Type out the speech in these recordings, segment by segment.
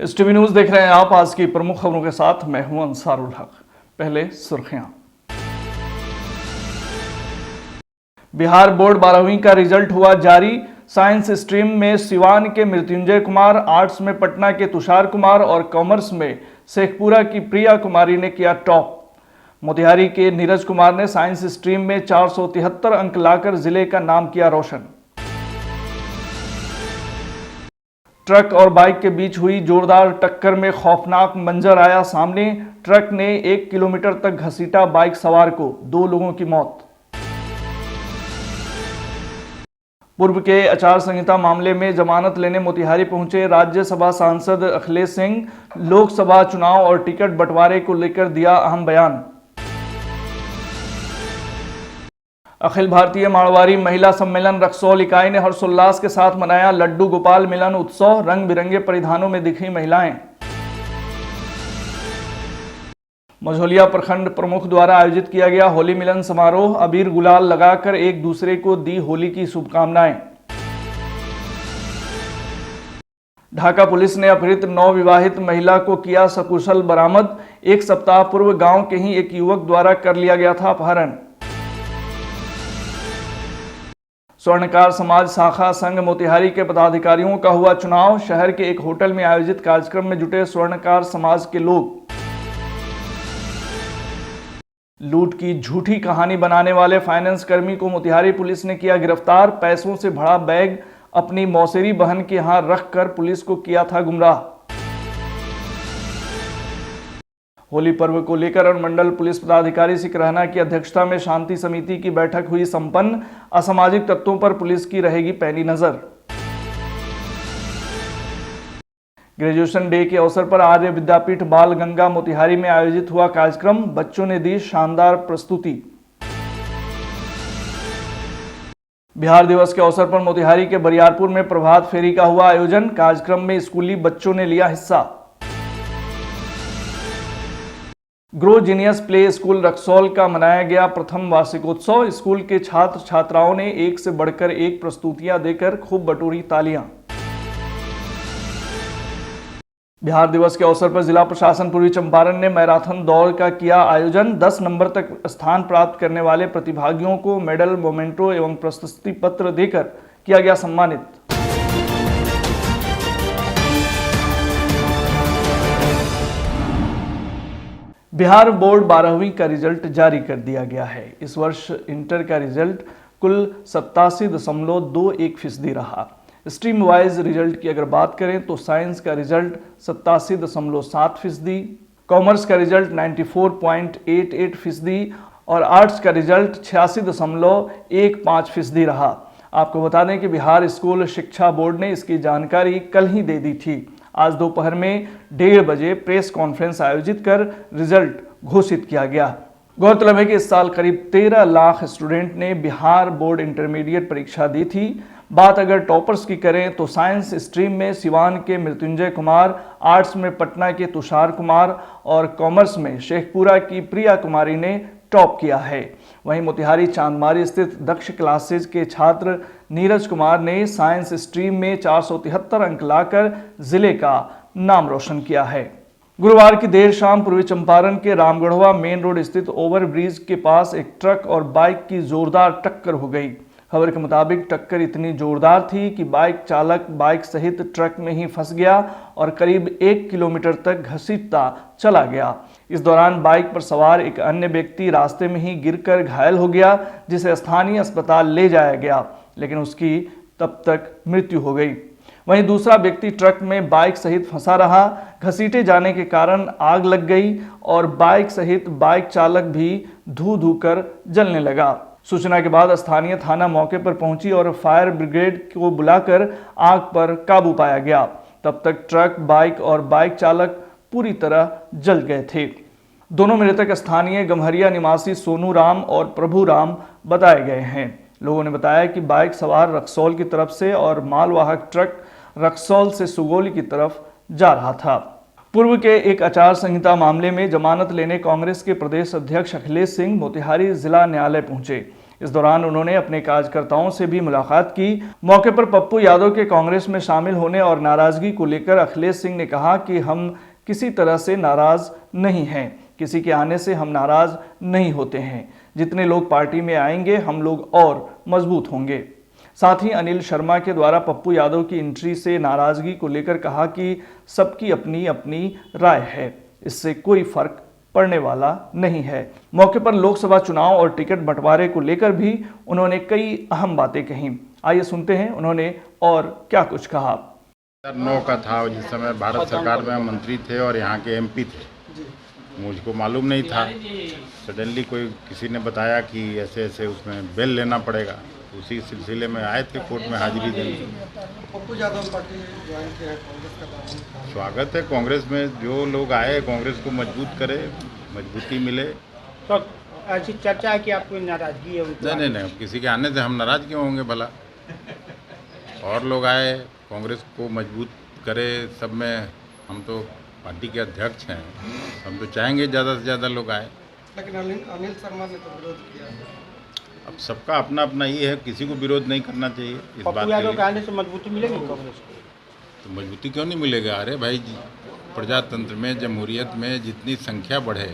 इस TV news देख रहे हैं आप। आज की प्रमुख खबरों के साथ मैं हूं अंसारुल हक। पहले सुर्खियां। बिहार बोर्ड 12वीं का रिजल्ट हुआ जारी। साइंस स्ट्रीम में सिवान के मृत्युंजय कुमार, आर्ट्स में पटना के तुषार कुमार और कॉमर्स में शेखपुरा की प्रिया कुमारी ने किया टॉप। मोतिहारी के नीरज कुमार ने साइंस स्ट्रीम में 473 अंक लाकर जिले का नाम किया रोशन। ट्रक और बाइक के बीच हुई जोरदार टक्कर में खौफनाक मंजर आया सामने। ट्रक ने 1 किलोमीटर तक घसीटा बाइक सवार को, 2 लोगों की मौत। पूर्व के आचार संहिता मामले में जमानत लेने मोतिहारी पहुंचे राज्यसभा सांसद अखिलेश सिंह। लोकसभा चुनाव और टिकट बंटवारे को लेकर दिया अहम बयान। अखिल भारतीय मारवाड़ी महिला सम्मेलन रक्सौल इकाई ने हर्षोल्लास के साथ मनाया लड्डू गोपाल मिलन उत्सव। रंग बिरंगे परिधानों में दिखी महिलाएं। मझौलिया प्रखंड प्रमुख द्वारा आयोजित किया गया होली मिलन समारोह। अबीर गुलाल लगाकर एक दूसरे को दी होली की शुभकामनाएं। ढाका पुलिस ने अपहृत नवविवाहित महिला को किया सकुशल बरामद। 1 सप्ताह पूर्व गांव के ही एक युवक द्वारा कर लिया गया था अपहरण। स्वर्णकार समाज शाखा संघ मोतिहारी के पदाधिकारियों का हुआ चुनाव। शहर के एक होटल में आयोजित कार्यक्रम में जुटे स्वर्णकार समाज के लोग। लूट की झूठी कहानी बनाने वाले फाइनेंस कर्मी को मोतिहारी पुलिस ने किया गिरफ्तार। पैसों से भरा बैग अपनी मौसेरी बहन के यहां रखकर पुलिस को किया था गुमराह। होली पर्व को लेकर अनुमंडल पुलिस पदाधिकारी सिकरहना की अध्यक्षता में शांति समिति की बैठक हुई संपन्न। असामाजिक तत्वों पर पुलिस की रहेगी पैनी नजर। ग्रेजुएशन डे के अवसर पर आर्य विद्यापीठ बाल गंगा मोतिहारी में आयोजित हुआ कार्यक्रम। बच्चों ने दी शानदार प्रस्तुति। बिहार दिवस के अवसर पर मोतिहारी के बरियारपुर में प्रभात फेरी का हुआ आयोजन। कार्यक्रम में स्कूली बच्चों ने लिया हिस्सा। Grow genius play school Raxaul का मनाया गया प्रथम वार्षिकोत्सव। स्कूल के छात्र छात्राओं ने एक से बढ़कर एक प्रस्तुतियां देकर खूब बटोरी तालियां। बिहार दिवस के अवसर पर जिला प्रशासन पूर्वी चंपारण ने मैराथन दौड़ का किया आयोजन। 10 नंबर तक स्थान प्राप्त करने वाले प्रतिभागियों को मेडल, मोमेंटो एवं प्रशस्ति पत्र देकर किया गया सम्मानित। बिहार बोर्ड 12वीं का रिजल्ट जारी कर दिया गया है। इस वर्ष इंटर का रिजल्ट कुल 87.21% रहा। स्ट्रीम वाइज रिजल्ट की अगर बात करें तो साइंस का रिजल्ट 87.7%, कॉमर्स का रिजल्ट 94.88% और आर्ट्स का रिजल्ट 86.15% रहा। आपको बता दें कि बिहार स्कूल शिक्षा बोर्ड ने इसकी जानकारी कल ही दे दी थी। आज दोपहर में 1:30 बजे प्रेस कॉन्फ्रेंस आयोजित कर रिजल्ट घोषित किया गया। गौरतलब है कि इस साल करीब 13 लाख स्टूडेंट ने बिहार बोर्ड इंटरमीडिएट परीक्षा दी थी। बात अगर टॉपर्स की करें तो साइंस स्ट्रीम में सिवान के मृत्युंजय कुमार, आर्ट्स में पटना के तुषार कुमार और कॉमर्स में शेखपुरा की प्रिया कुमारी ने टॉप किया है। वहीं मोतिहारी चांदमारी स्थित दक्ष क्लासेज के छात्र नीरज कुमार ने साइंस स्ट्रीम में 473 अंक लाकर जिले का नाम रोशन किया है। गुरुवार की देर शाम पूर्वी चंपारण के रामगढ़वा मेन रोड स्थित ओवरब्रिज के पास एक ट्रक और बाइक की जोरदार टक्कर हो गई। खबर के मुताबिक टक्कर इतनी जोरदार थी कि बाइक चालक बाइक सहित ट्रक में ही फंस गया और करीब 1 किलोमीटर तक घसीटता चला गया। इस दौरान बाइक पर सवार एक अन्य व्यक्ति रास्ते में ही गिरकर घायल हो गया, जिसे स्थानीय अस्पताल ले जाया गया, लेकिन उसकी तब तक मृत्यु हो गई। वहीं दूसरा व्यक्ति ट्रक में बाइक सहित फंसा रहा। घसीटे जाने के कारण आग लग गई और बाइक सहित बाइक चालक भी धू धू कर जलने लगा। सूचना के बाद स्थानीय थाना मौके पर पहुंची और फायर ब्रिगेड को बुलाकर आग पर काबू पाया गया। तब तक ट्रक, बाइक और बाइक चालक पूरी तरह जल गए थे। दोनों मृतक स्थानीय गम्हरिया निवासी सोनू राम और प्रभु राम बताए गए हैं। लोगों ने बताया कि बाइक सवार रक्सौल की तरफ से और मालवाहक ट्रक रक्सौल से सुगौली की तरफ जा रहा था। पूर्व के एक आचार संहिता मामले में जमानत लेने कांग्रेस के प्रदेश अध्यक्ष अखिलेश सिंह मोतिहारी जिला न्यायालय पहुंचे। इस दौरान उन्होंने अपने कार्यकर्ताओं से भी मुलाकात की। मौके पर पप्पू यादव के कांग्रेस में शामिल होने और नाराजगी को लेकर अखिलेश सिंह ने कहा कि हम किसी तरह से नाराज नहीं हैं, किसी के आने से हम नाराज नहीं होते हैं। जितने लोग पार्टी में आएंगे हम लोग और मजबूत होंगे। साथ ही अनिल शर्मा के द्वारा पप्पू यादव की एंट्री से नाराजगी को लेकर कहा कि सबकी अपनी अपनी राय है, इससे कोई फर्क पड़ने वाला नहीं है। मौके पर लोकसभा चुनाव और टिकट बंटवारे को लेकर भी उन्होंने कई अहम बातें कहीं। आइए सुनते हैं उन्होंने और क्या कुछ कहा। 2009 का था जिस समय भारत सरकार में मंत्री थे और यहाँ के एमपी थे। मुझको मालूम नहीं था, सडनली कोई किसी ने बताया कि ऐसे ऐसे उसमें बेल लेना पड़ेगा। उसी सिलसिले में आए थे कोर्ट में हाजिरी देने। पप्पू यादव पार्टी ज्वाइन किया है, कांग्रेस का दामन। स्वागत है कांग्रेस में, जो लोग आए कांग्रेस को मजबूत करे, मजबूती मिले। तो ऐसी चर्चा है कि आपको नाराजगी है? नहीं, किसी के आने से हम नाराज क्यों होंगे भला। और लोग आए, कांग्रेस को मजबूत करे, सब में हम तो पार्टी के अध्यक्ष हैं, हम तो चाहेंगे ज़्यादा से ज़्यादा लोग आए। लेकिन अनिल शर्मा ने तो विरोध किया है। अब सबका अपना अपना ये है, किसी को विरोध नहीं करना चाहिए इस बात पप्पू यादव के आने से मजबूती मिलेगी कांग्रेस को? तो मजबूती क्यों नहीं मिलेगा। अरे भाई, प्रजातंत्र में, जमहूरियत में जितनी संख्या बढ़े,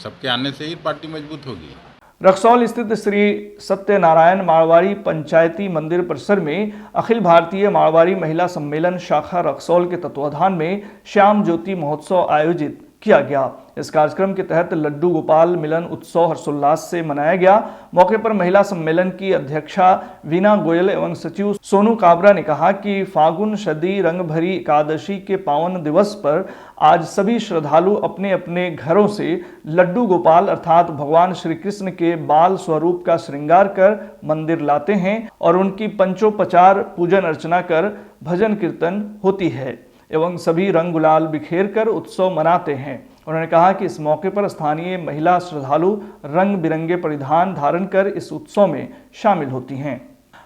सबके आने से ही पार्टी मजबूत होगी। रक्सौल स्थित श्री सत्यनारायण मारवाड़ी पंचायती मंदिर परिसर में अखिल भारतीय मारवाड़ी महिला सम्मेलन शाखा रक्सौल के तत्वाधान में श्याम ज्योति महोत्सव आयोजित किया गया। इस कार्यक्रम के तहत लड्डू गोपाल मिलन उत्सव हर्षोल्लास से मनाया गया। मौके पर महिला सम्मेलन की अध्यक्षा वीना गोयल एवं सचिव सोनू काबरा ने कहा कि फागुन शदी रंग भरी एकादशी के पावन दिवस पर आज सभी श्रद्धालु अपने अपने घरों से लड्डू गोपाल अर्थात भगवान श्री कृष्ण के बाल स्वरूप का श्रृंगार कर मंदिर लाते हैं और उनकी पंचोपचार पूजन अर्चना कर भजन कीर्तन होती है एवं सभी रंग गुलाल बिखेर कर उत्सव मनाते हैं। उन्होंने कहा कि इस मौके पर स्थानीय महिला श्रद्धालु रंग बिरंगे परिधान धारण कर इस उत्सव में शामिल होती हैं।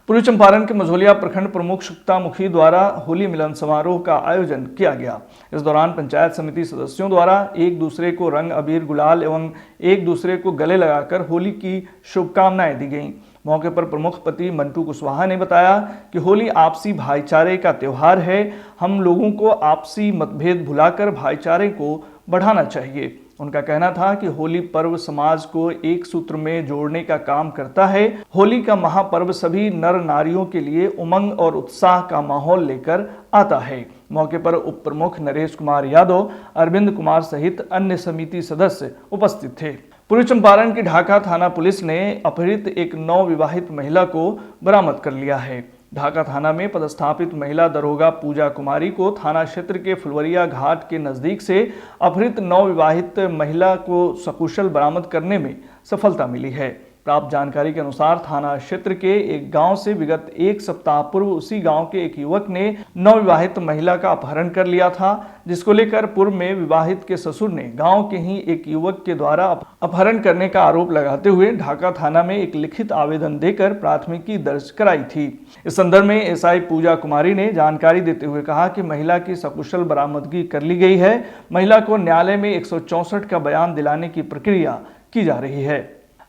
पूर्वी चंपारण के मझौलिया प्रखंड प्रमुख शुक्ता मुखी द्वारा होली मिलन समारोह का आयोजन किया गया। इस दौरान पंचायत समिति सदस्यों द्वारा एक दूसरे को रंग अबीर गुलाल एवं एक दूसरे को गले लगाकर होली की शुभकामनाएं दी गईं। मौके पर प्रमुख पति मंटू कुशवाहा ने बताया कि होली आपसी भाईचारे का त्यौहार है, हम लोगों को आपसी मतभेद भुलाकर भाईचारे को बढ़ाना चाहिए। उनका कहना था कि होली पर्व समाज को एक सूत्र में जोड़ने का काम करता है। होली का महापर्व सभी नर नारियों के लिए उमंग और उत्साह का माहौल लेकर आता है। मौके पर उप प्रमुख नरेश कुमार यादव, अरविंद कुमार सहित अन्य समिति सदस्य उपस्थित थे। पूर्वी चंपारण की ढाका थाना पुलिस ने अपहृत एक नवविवाहित महिला को बरामद कर लिया है। ढाका थाना में पदस्थापित महिला दरोगा पूजा कुमारी को थाना क्षेत्र के फुलवरिया घाट के नजदीक से अपहृत नवविवाहित महिला को सकुशल बरामद करने में सफलता मिली है। प्राप्त जानकारी के अनुसार थाना क्षेत्र के एक गांव से विगत एक सप्ताह पूर्व उसी गांव के एक युवक ने नवविवाहित महिला का अपहरण कर लिया था, जिसको लेकर पूर्व में विवाहित के ससुर ने गांव के ही एक युवक के द्वारा अपहरण करने का आरोप लगाते हुए ढाका थाना में एक लिखित आवेदन देकर प्राथमिकी दर्ज कराई थी। इस संदर्भ में एसआई पूजा कुमारी ने जानकारी देते हुए कहा कि महिला की सकुशल बरामदगी कर ली गई है। महिला को न्यायालय में 164 का बयान दिलाने की प्रक्रिया की जा रही है।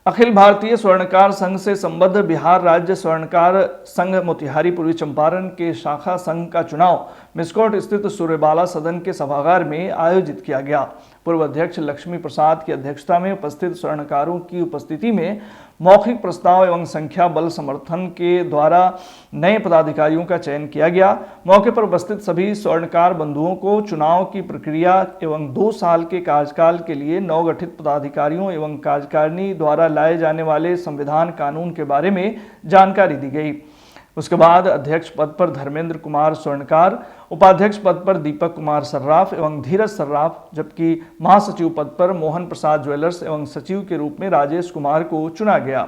अखिल भारतीय स्वर्णकार संघ से संबद्ध बिहार राज्य स्वर्णकार संघ मोतिहारी पूर्वी चंपारण के शाखा संघ का चुनाव मिस्कोट स्थित सूर्यबाला सदन के सभागार में आयोजित किया गया। पूर्व अध्यक्ष लक्ष्मी प्रसाद की अध्यक्षता में उपस्थित स्वर्णकारों की उपस्थिति में मौखिक प्रस्ताव एवं संख्या बल समर्थन के द्वारा नए पदाधिकारियों का चयन किया गया। मौके पर उपस्थित सभी स्वर्णकार बंधुओं को चुनाव की प्रक्रिया एवं 2 साल के कार्यकाल के लिए नवगठित पदाधिकारियों एवं कार्यकारिणी द्वारा लाए जाने वाले संविधान कानून के बारे में जानकारी दी गई। उसके बाद अध्यक्ष पद पर धर्मेंद्र कुमार स्वर्णकार, उपाध्यक्ष पद पर दीपक कुमार सर्राफ एवं धीरज सर्राफ, जबकि महासचिव पद पर मोहन प्रसाद ज्वेलर्स एवं सचिव के रूप में राजेश कुमार को चुना गया।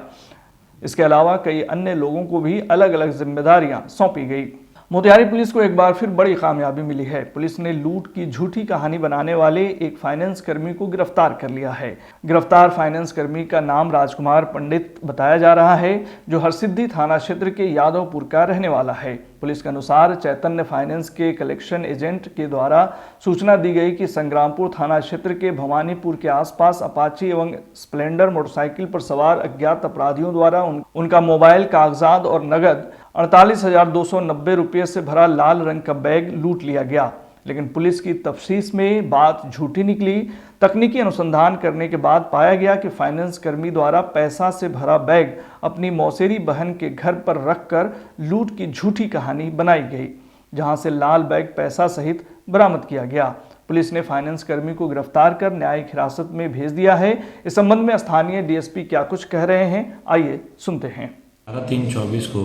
इसके अलावा कई अन्य लोगों को भी अलग अलग जिम्मेदारियां सौंपी गई। मोतिहारी पुलिस को एक बार फिर बड़ी कामयाबी मिली है। पुलिस ने लूट की झूठी कहानी बनाने वाले एक फाइनेंस कर्मी को गिरफ्तार कर लिया है। गिरफ्तार फाइनेंस कर्मी का नाम राजकुमार पंडित बताया जा रहा है, जो हरसिद्धि थाना क्षेत्र के यादवपुर का रहने वाला है। पुलिस के अनुसार चैतन्य फाइनेंस के कलेक्शन एजेंट के द्वारा सूचना दी गई कि संग्रामपुर थाना क्षेत्र के भवानीपुर के आसपास अपाची एवं स्प्लेंडर मोटरसाइकिल पर सवार अज्ञात अपराधियों द्वारा उनका मोबाइल, कागजात और नगद 48,290 रुपये से भरा लाल रंग का बैग लूट लिया गया। लेकिन पुलिस की तफ्तीश में बात झूठी निकली। तकनीकी अनुसंधान करने के बाद पाया गया कि फाइनेंस कर्मी द्वारा पैसा से भरा बैग अपनी मौसेरी बहन के घर पर रखकर लूट की झूठी कहानी बनाई गई, जहां से लाल बैग पैसा सहित बरामद किया गया। पुलिस ने फाइनेंस कर्मी को गिरफ्तार कर न्यायिक हिरासत में भेज दिया है। इस संबंध में स्थानीय डीएसपी क्या कुछ कह रहे हैं, आइए सुनते हैं। 3/3/24 को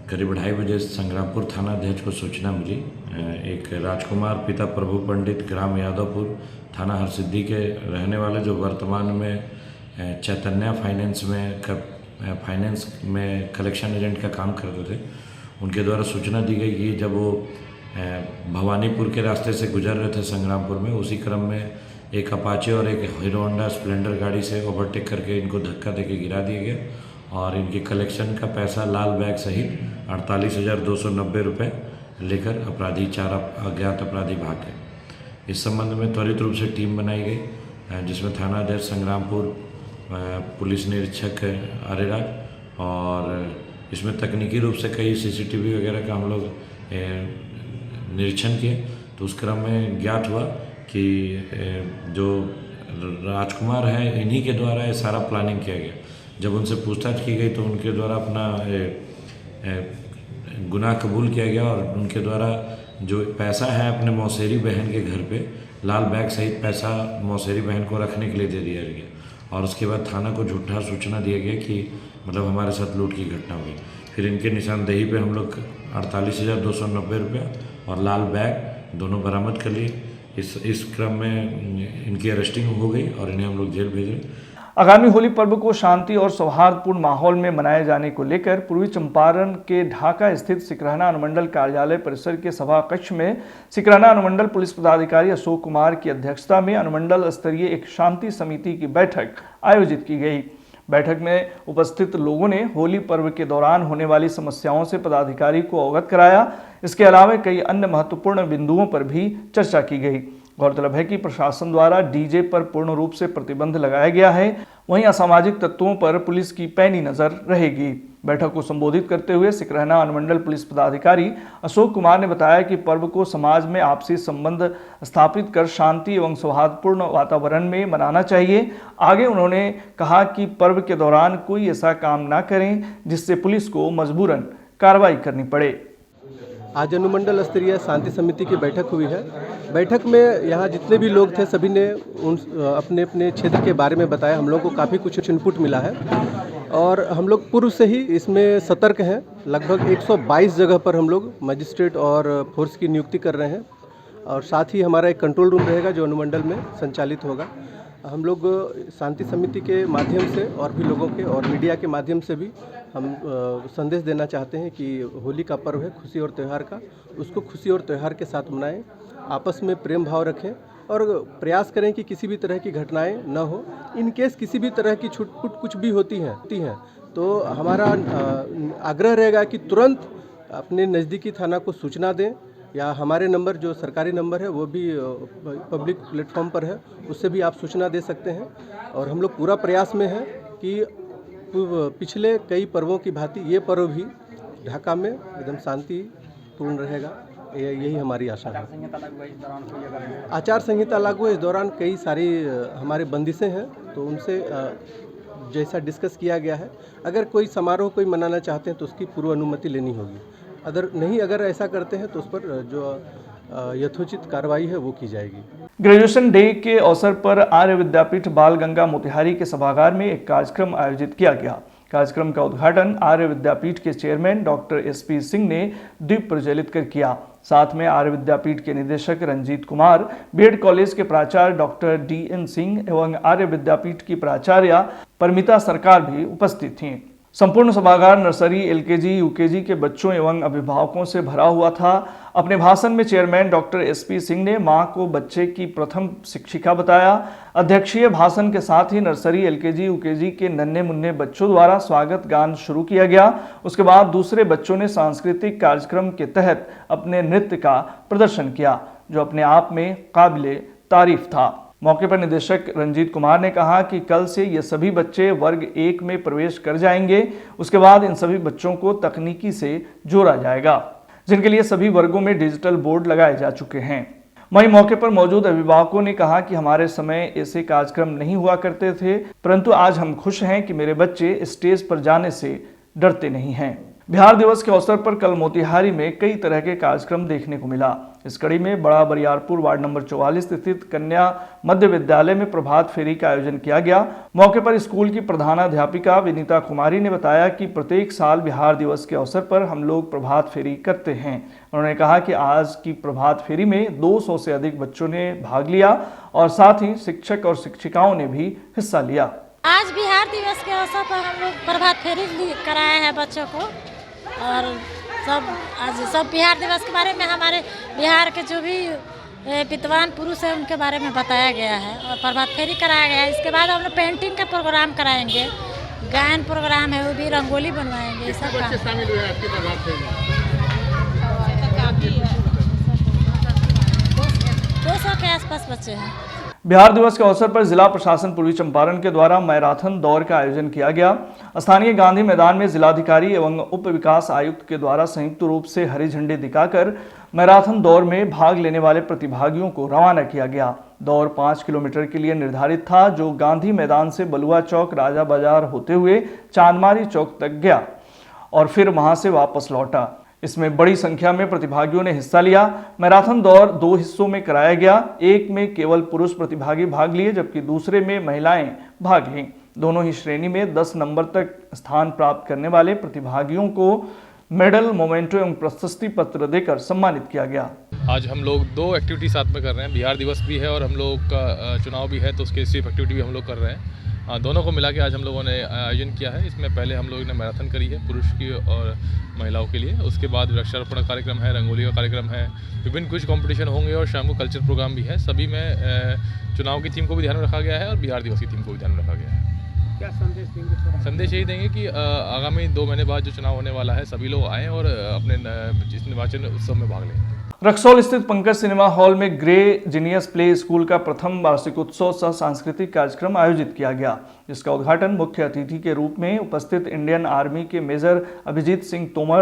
करीब 2:30 बजे संग्रामपुर थाना अध्यक्ष को सूचना मिली। एक राजकुमार पिता प्रभु पंडित ग्राम यादवपुर थाना हरसिद्धि के रहने वाले, जो वर्तमान में चैतन्य फाइनेंस में कलेक्शन एजेंट का काम करते थे, उनके द्वारा सूचना दी गई कि जब वो भवानीपुर के रास्ते से गुजर रहे थे संग्रामपुर में, उसी क्रम में एक अपाचे और एक हीरो होंडा स्प्लेंडर गाड़ी से ओवरटेक करके इनको धक्का देके गिरा दिया गया और इनके कलेक्शन का पैसा लाल बैग सहित 48,290 रुपये लेकर अपराधी 4 अज्ञात अपराधी भाग गए। इस संबंध में त्वरित रूप से टीम बनाई गई, जिसमें थाना अध्यक्ष संग्रामपुर, पुलिस निरीक्षक आर्यराज और इसमें तकनीकी रूप से कई सीसीटीवी वगैरह का हम लोग निरीक्षण किए। तो उस क्रम में ज्ञात हुआ कि जो राजकुमार है, इन्हीं के द्वारा ये सारा प्लानिंग किया गया। जब उनसे पूछताछ की गई तो उनके द्वारा अपना गुनाह कबूल किया गया और उनके द्वारा जो पैसा है अपने मौसेरी बहन के घर पे लाल बैग सहित पैसा मौसेरी बहन को रखने के लिए दे दिया गया और उसके बाद थाना को झूठा सूचना दिया गया कि मतलब हमारे साथ लूट की घटना हुई। फिर इनके निशानदेही पे हम लोग 48,290 रुपये और लाल बैग दोनों बरामद कर लिए। इस क्रम में इनकी अरेस्टिंग हो गई और इन्हें हम लोग जेल भेजे। आगामी होली पर्व को शांति और सौहार्दपूर्ण माहौल में मनाए जाने को लेकर पूर्वी चंपारण के ढाका स्थित सिकरहना अनुमंडल कार्यालय परिसर के सभा कक्ष में सिकरहना अनुमंडल पुलिस पदाधिकारी अशोक कुमार की अध्यक्षता में अनुमंडल स्तरीय एक शांति समिति की बैठक आयोजित की गई। बैठक में उपस्थित लोगों ने होली पर्व के दौरान होने वाली समस्याओं से पदाधिकारी को अवगत कराया। इसके अलावा कई अन्य महत्वपूर्ण बिंदुओं पर भी चर्चा की गई। गौरतलब है कि प्रशासन द्वारा डीजे पर पूर्ण रूप से प्रतिबंध लगाया गया है, वहीं असामाजिक तत्वों पर पुलिस की पैनी नजर रहेगी। बैठक को संबोधित करते हुए सिकरहना अनुमंडल पुलिस पदाधिकारी अशोक कुमार ने बताया कि पर्व को समाज में आपसी संबंध स्थापित कर शांति एवं सौहार्दपूर्ण वातावरण में मनाना चाहिए। आगे उन्होंने कहा कि पर्व के दौरान कोई ऐसा काम न करें जिससे पुलिस को मजबूरन कार्रवाई करनी पड़े। आज अनुमंडल स्तरीय शांति समिति की बैठक हुई है। बैठक में यहाँ जितने भी लोग थे सभी ने अपने अपने क्षेत्र के बारे में बताया। हम लोग को काफ़ी कुछ इनपुट मिला है और हम लोग पूर्व से ही इसमें सतर्क हैं। लगभग 122 जगह पर हम लोग मजिस्ट्रेट और फोर्स की नियुक्ति कर रहे हैं और साथ ही हमारा एक कंट्रोल रूम रहेगा जो अनुमंडल में संचालित होगा। हम लोग शांति समिति के माध्यम से और भी लोगों के और मीडिया के माध्यम से भी हम संदेश देना चाहते हैं कि होली का पर्व है खुशी और त्यौहार का, उसको खुशी और त्यौहार के साथ मनाएं, आपस में प्रेम भाव रखें और प्रयास करें कि किसी भी तरह की घटनाएं न हो। इन केस किसी भी तरह की छूट-फूट कुछ भी होती हैं तो हमारा आग्रह रहेगा कि तुरंत अपने नज़दीकी थाना को सूचना दें या हमारे नंबर जो सरकारी नंबर है वो भी पब्लिक प्लेटफॉर्म पर है, उससे भी आप सूचना दे सकते हैं। और हम लोग पूरा प्रयास में हैं कि पिछले कई पर्वों की भांति ये पर्व भी ढाका में एकदम शांतिपूर्ण रहेगा, यही हमारी आशा है। आचार संहिता लागू है, इस दौरान कई सारी हमारे बंदिशें हैं तो उनसे जैसा डिस्कस किया गया है, अगर कोई समारोह कोई मनाना चाहते हैं तो उसकी पूर्व अनुमति लेनी होगी। अगर ऐसा करते हैं तो उस पर जो यथोचित कार्रवाई है वो की जाएगी। ग्रेजुएशन डे के अवसर पर आर्य विद्यापीठ बाल गंगा मोतिहारी के सभागार में एक कार्यक्रम आयोजित किया गया। कार्यक्रम का उद्घाटन आर्य विद्यापीठ के चेयरमैन डॉक्टर SP सिंह ने दीप प्रज्वलित कर किया। साथ में आर्य विद्यापीठ के निदेशक रंजीत कुमार, बीएड कॉलेज के प्राचार्य डॉक्टर DN सिंह एवं आर्य विद्यापीठ की प्राचार्य परमिता सरकार भी उपस्थित थीं। संपूर्ण सभागार नर्सरी, एलकेजी, यूकेजी के बच्चों एवं अभिभावकों से भरा हुआ था। अपने भाषण में चेयरमैन डॉक्टर एसपी सिंह ने मां को बच्चे की प्रथम शिक्षिका बताया। अध्यक्षीय भाषण के साथ ही नर्सरी, एलकेजी, यूकेजी के नन्हे मुन्ने बच्चों द्वारा स्वागत गान शुरू किया गया। उसके बाद दूसरे बच्चों ने सांस्कृतिक कार्यक्रम के तहत अपने नृत्य का प्रदर्शन किया, जो अपने आप में काबिले तारीफ था। मौके पर निदेशक रंजीत कुमार ने कहा कि कल से ये सभी बच्चे वर्ग 1 में प्रवेश कर जाएंगे। उसके बाद इन सभी बच्चों को तकनीकी से जोड़ा जाएगा, जिनके लिए सभी वर्गों में डिजिटल बोर्ड लगाए जा चुके हैं। वहीं मौके पर मौजूद अभिभावकों ने कहा कि हमारे समय ऐसे कार्यक्रम नहीं हुआ करते थे, परंतु आज हम खुश हैं कि मेरे बच्चे स्टेज पर जाने से डरते नहीं हैं। बिहार दिवस के अवसर पर कल मोतिहारी में कई तरह के कार्यक्रम देखने को मिला। इस कड़ी में बड़ा बरियारपुर वार्ड नंबर 44 स्थित कन्या मध्य विद्यालय में प्रभात फेरी का आयोजन किया गया। मौके पर स्कूल की प्रधानाध्यापिका विनीता कुमारी ने बताया कि प्रत्येक साल बिहार दिवस के अवसर पर हम लोग प्रभात फेरी करते हैं। उन्होंने कहा कि आज की प्रभात फेरी में 200 से अधिक बच्चों ने भाग लिया और साथ ही शिक्षक और शिक्षिकाओं ने भी हिस्सा लिया। आज बिहार दिवस के अवसर पर हम लोग प्रभात फेरी कराए हैं बच्चों को, और आज सब बिहार दिवस के बारे में हमारे बिहार के जो भी विद्वान पुरुष हैं उनके बारे में बताया गया है और प्रभात फेरी कराया गया है। इसके बाद हम लोग पेंटिंग का प्रोग्राम कराएंगे, गायन प्रोग्राम है, वो भी रंगोली बनवाएंगे। सब बच्चे शामिल हुए आपकी प्रभात फेरी? 200 के आसपास बच्चे हैं। बिहार दिवस के अवसर पर जिला प्रशासन पूर्वी चंपारण के द्वारा मैराथन दौड़ का आयोजन किया गया। स्थानीय गांधी मैदान में जिलाधिकारी एवं उप विकास आयुक्त के द्वारा संयुक्त रूप से हरी झंडी दिखाकर मैराथन दौड़ में भाग लेने वाले प्रतिभागियों को रवाना किया गया। दौड़ 5 किलोमीटर के लिए निर्धारित था, जो गांधी मैदान से बलुआ चौक, राजा बाजार होते हुए चांदमारी चौक तक गया और फिर वहां से वापस लौटा। इसमें बड़ी संख्या में प्रतिभागियों ने हिस्सा लिया। मैराथन दौड़ 2 हिस्सों में कराया गया। एक में केवल पुरुष प्रतिभागी भाग लिए, जबकि दूसरे में महिलाएं भाग लीं। दोनों ही श्रेणी में 10 नंबर तक स्थान प्राप्त करने वाले प्रतिभागियों को मेडल, मोमेंटो एवं प्रशस्ति पत्र देकर सम्मानित किया गया। आज हम लोग 2 एक्टिविटी साथ में कर रहे हैं। बिहार दिवस भी है और हम लोग का चुनाव भी है, तो उसके स्वीप एक्टिविटी भी हम लोग कर रहे हैं। दोनों को मिला के आज हम लोगों ने आयोजन किया है। इसमें पहले हम लोगों ने मैराथन करी है पुरुष की और महिलाओं के लिए। उसके बाद वृक्षारोपण कार्यक्रम है, रंगोली का कार्यक्रम है, विभिन्न कुछ कंपटीशन होंगे और शाम को कल्चर प्रोग्राम भी है। सभी में चुनाव की थीम को भी ध्यान में रखा गया है और बिहार दिवस की थीम को भी ध्यान में रखा गया है। क्या संदेश देंगे? संदेश यही देंगे कि आगामी 2 महीने बाद जो चुनाव होने वाला है, सभी लोग आएँ और अपने इस निर्वाचन उत्सव में भाग लें। रक्सौल स्थित पंकज सिनेमा हॉल में ग्रे जीनियस प्ले स्कूल का प्रथम वार्षिकोत्सव सह सांस्कृतिक कार्यक्रम आयोजित किया गया, जिसका उद्घाटन मुख्य अतिथि के रूप में उपस्थित इंडियन आर्मी के मेजर अभिजीत सिंह तोमर,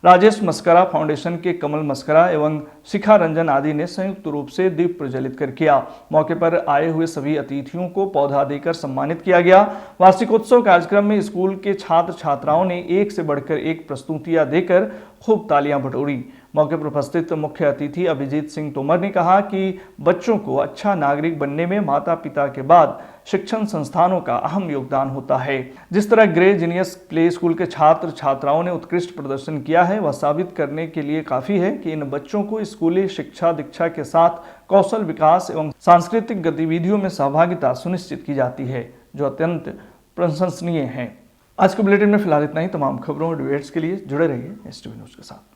राजेश मस्करा फाउंडेशन के कमल मस्करा एवं शिखा रंजन आदि ने संयुक्त रूप से दीप प्रज्वलित कर किया। मौके पर आए हुए सभी अतिथियों को पौधा देकर सम्मानित किया गया। वार्षिकोत्सव कार्यक्रम में स्कूल के छात्र छात्राओं ने एक से बढ़कर एक प्रस्तुतियां देकर खूब तालियां बटोरी। मौके पर उपस्थित मुख्य अतिथि अभिजीत सिंह तोमर ने कहा कि बच्चों को अच्छा नागरिक बनने में माता पिता के बाद शिक्षण संस्थानों का अहम योगदान होता है। जिस तरह ग्रे जीनियस प्ले स्कूल के छात्र छात्राओं ने उत्कृष्ट प्रदर्शन किया है, वह साबित करने के लिए काफी है कि इन बच्चों को स्कूली शिक्षा दीक्षा के साथ कौशल विकास एवं सांस्कृतिक गतिविधियों में सहभागिता सुनिश्चित की जाती है, जो अत्यंत प्रशंसनीय है। आज के बुलेटिन में फिलहाल इतना ही। तमाम खबरों और डिबेट्स के लिए जुड़े रहिए STV न्यूज़ के साथ।